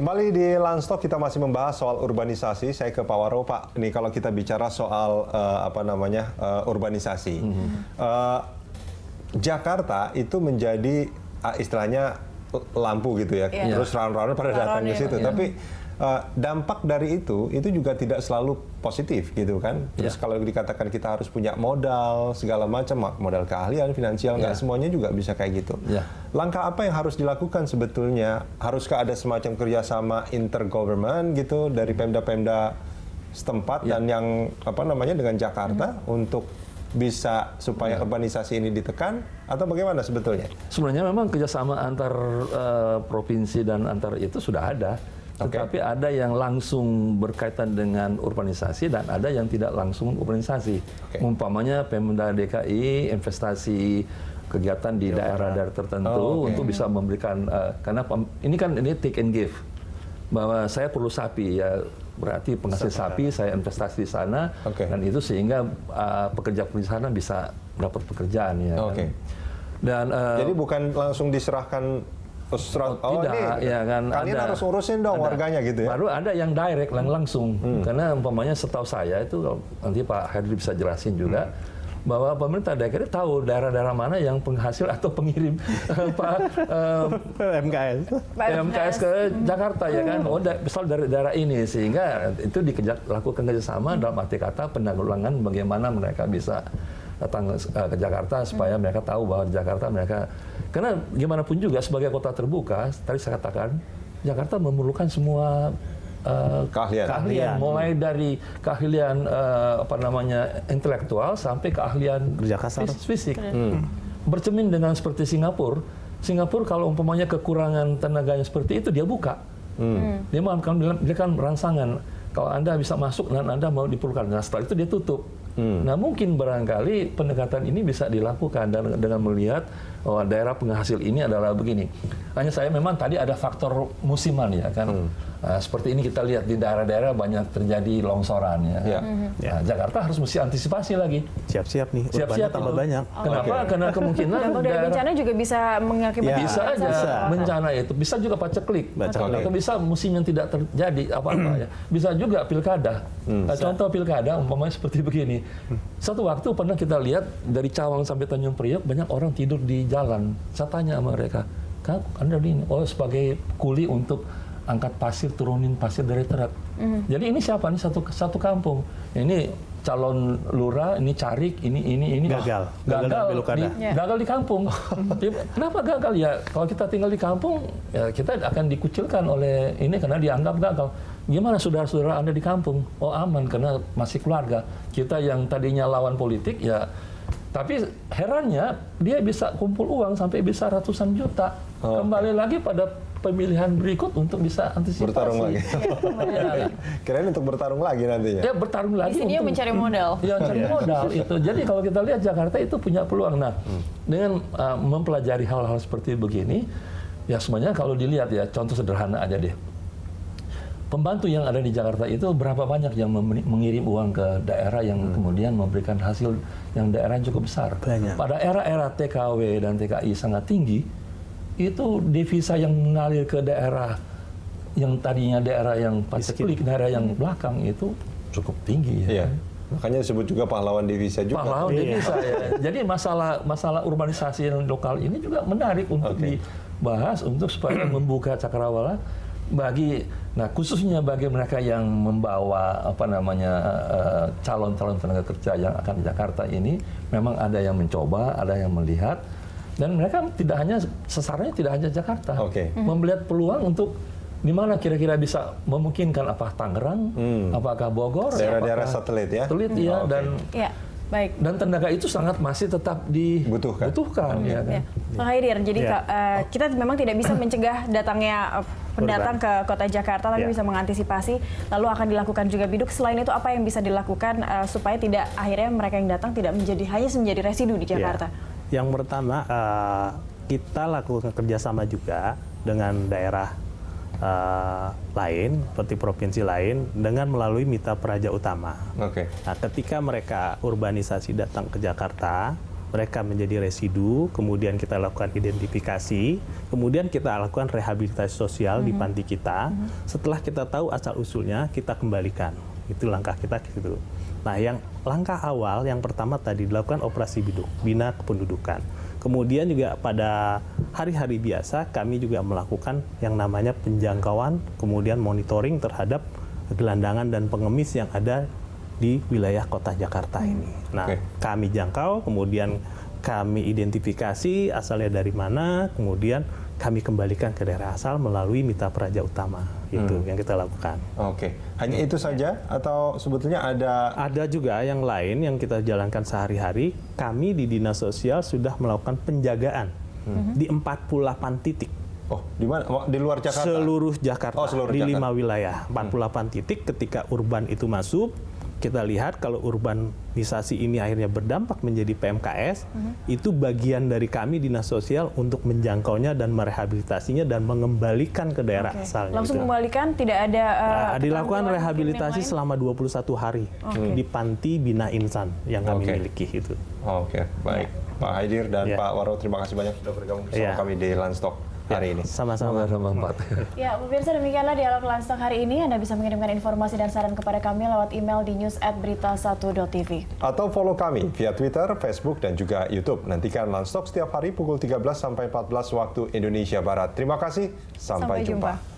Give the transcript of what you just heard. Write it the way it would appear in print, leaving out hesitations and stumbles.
Kembali di Landstalk kita masih membahas soal urbanisasi. Saya ke Pak Waro, Pak. Ini kalau kita bicara soal urbanisasi, Jakarta itu menjadi istilahnya lampu gitu ya. Terus round-round pada datang ke situ. Tapi dampak dari itu juga tidak selalu positif gitu kan. Terus kalau dikatakan kita harus punya modal segala macam, modal keahlian finansial, nggak semuanya juga bisa kayak gitu. Langkah apa yang harus dilakukan sebetulnya? Haruskah ada semacam kerjasama intergovernment gitu dari Pemda-Pemda setempat dan yang dengan Jakarta untuk bisa supaya urbanisasi ini ditekan, atau bagaimana sebetulnya? Sebenarnya memang kerjasama antar provinsi dan antar itu sudah ada. Tetapi ada yang langsung berkaitan dengan urbanisasi dan ada yang tidak langsung urbanisasi. Umpamanya Pemda DKI investasi kegiatan di daerah-daerah tertentu untuk bisa memberikan, karena ini take and give. Bahwa saya perlu sapi, ya berarti penghasil sapi, saya investasi di sana, dan itu sehingga pekerja di sana bisa dapat pekerjaan. Ya, dan, jadi bukan langsung diserahkan tidak, ya kan, kalian harus urusin dong warganya gitu ya. Baru ada yang direct langsung, karena umpamanya setahu saya itu, nanti Pak Herdi bisa jelasin juga, bahwa pemerintah daerah tahu daerah-daerah mana yang penghasil atau pengirim MKS ke Jakarta, ya kan, misal dari daerah ini, sehingga itu dilakukan kerjasama dalam arti kata penanggulangan bagaimana mereka bisa datang ke Jakarta supaya mereka tahu bahwa di Jakarta mereka, karena gimana pun juga sebagai kota terbuka, tadi saya katakan Jakarta memerlukan semua keahlian, mulai dari keahlian intelektual sampai keahlian fisik. Bercermin dengan seperti Singapura kalau umpamanya kekurangan tenaganya seperti itu, dia buka. Dia kan rangsangan. Kalau Anda bisa masuk dan Anda mau diperlukan, nah setelah itu dia tutup. Nah mungkin barangkali pendekatan ini bisa dilakukan dengan melihat daerah penghasil ini adalah begini. Hanya saya memang tadi ada faktor musiman, ya kan. Seperti ini kita lihat di daerah-daerah banyak terjadi longsoran, ya. Nah, Jakarta harus mesti antisipasi lagi. Siap-siap nih, siap-siap tambah banyak. Kenapa? Karena kemungkinan dari bencana juga bisa mengakibatkan bisa aja bencana itu, bisa juga paceklik, atau bisa musim yang tidak terjadi apa-apa, ya. Bisa juga pilkada. Contoh pilkada umpamanya seperti begini. Satu waktu pernah kita lihat dari Cawang sampai Tanjung Priok banyak orang tidur di jalan. Saya tanya sama mereka, Anda ini sebagai kuli untuk angkat pasir, turunin pasir dari truk. Jadi ini siapa? Ini satu kampung. Ini calon lurah, ini carik, ini gagal di kampung. Kenapa gagal? Ya kalau kita tinggal di kampung, ya kita akan dikucilkan oleh ini karena dianggap gagal. Gimana saudara-saudara Anda di kampung? Oh aman karena masih keluarga. Kita yang tadinya lawan politik, ya tapi herannya dia bisa kumpul uang sampai bisa ratusan juta. Kembali lagi pada pemilihan berikut untuk bisa antisipasi. Bertarung lagi. Kirain untuk bertarung lagi nantinya. Ya bertarung lagi. Isinya untuk mencari modal. Ya mencari modal itu. Jadi kalau kita lihat Jakarta itu punya peluang. Nah, dengan mempelajari hal-hal seperti begini, ya sebenarnya kalau dilihat ya contoh sederhana aja deh. Pembantu yang ada di Jakarta itu berapa banyak yang mengirim uang ke daerah yang kemudian memberikan hasil yang daerah yang cukup besar. Banyak. Pada era TKW dan TKI sangat tinggi, itu devisa yang mengalir ke daerah yang tadinya daerah yang paceklik, daerah yang belakang itu cukup tinggi. Ya. Makanya disebut juga pahlawan devisa juga. Pahlawan devisa, ya. Jadi masalah urbanisasi yang lokal ini juga menarik untuk dibahas untuk supaya membuka cakrawala khususnya bagi mereka yang membawa calon-calon tenaga kerja yang akan di Jakarta ini, memang ada yang mencoba, ada yang melihat. Dan mereka tidak hanya sasarannya tidak hanya Jakarta, melihat peluang untuk di mana kira-kira bisa memungkinkan, apa Tangerang, apakah Bogor, daerah-daerah satelit ya. Dan baik. Dan tenaga itu sangat masih tetap dibutuhkan, ya kan. Pak Haidir, jadi kita memang tidak bisa mencegah datangnya pendatang ke kota Jakarta, tapi bisa mengantisipasi. Lalu akan dilakukan juga biduk. Selain itu apa yang bisa dilakukan supaya tidak akhirnya mereka yang datang tidak hanya menjadi residu di Jakarta? Yang pertama, kita lakukan kerjasama juga dengan daerah lain, seperti provinsi lain, dengan melalui mitra praja utama. Nah, ketika mereka urbanisasi datang ke Jakarta, mereka menjadi residu, kemudian kita lakukan identifikasi, kemudian kita lakukan rehabilitasi sosial di panti kita. Setelah kita tahu asal-usulnya, kita kembalikan. Itu langkah kita gitu. Nah, yang langkah awal yang pertama tadi dilakukan operasi biduk, bina kependudukan. Kemudian juga pada hari-hari biasa kami juga melakukan yang namanya penjangkauan, kemudian monitoring terhadap gelandangan dan pengemis yang ada di wilayah kota Jakarta ini. Nah, kami jangkau, kemudian kami identifikasi asalnya dari mana, kemudian kami kembalikan ke daerah asal melalui mitra praja utama. Itu yang kita lakukan. Hanya itu saja atau sebetulnya ada? Ada juga yang lain yang kita jalankan sehari-hari. Kami di Dinas Sosial sudah melakukan penjagaan di 48 titik. Oh, di mana? Di luar Jakarta? Seluruh Jakarta, seluruh di Jakarta. 5 wilayah. 48 titik ketika urban itu masuk, kita lihat kalau urbanisasi ini akhirnya berdampak menjadi PMKS, itu bagian dari kami Dinas Sosial untuk menjangkaunya dan merehabilitasinya dan mengembalikan ke daerah asalnya. Langsung mengembalikan, tidak ada dilakukan rehabilitasi selama 21 hari di Panti Bina Insan yang kami miliki itu. Baik. Pak Haidir dan Pak Waro, terima kasih banyak sudah bergabung bersama kami di Landstalk hari ini. Sama-sama. Ya, pemirsa, demikianlah dialog Landstalk hari ini. Anda bisa mengirimkan informasi dan saran kepada kami lewat email di news@berita1.tv. Atau follow kami via Twitter, Facebook, dan juga YouTube. Nantikan Landstalk setiap hari pukul 13 sampai 14 waktu Indonesia Barat. Terima kasih, sampai jumpa.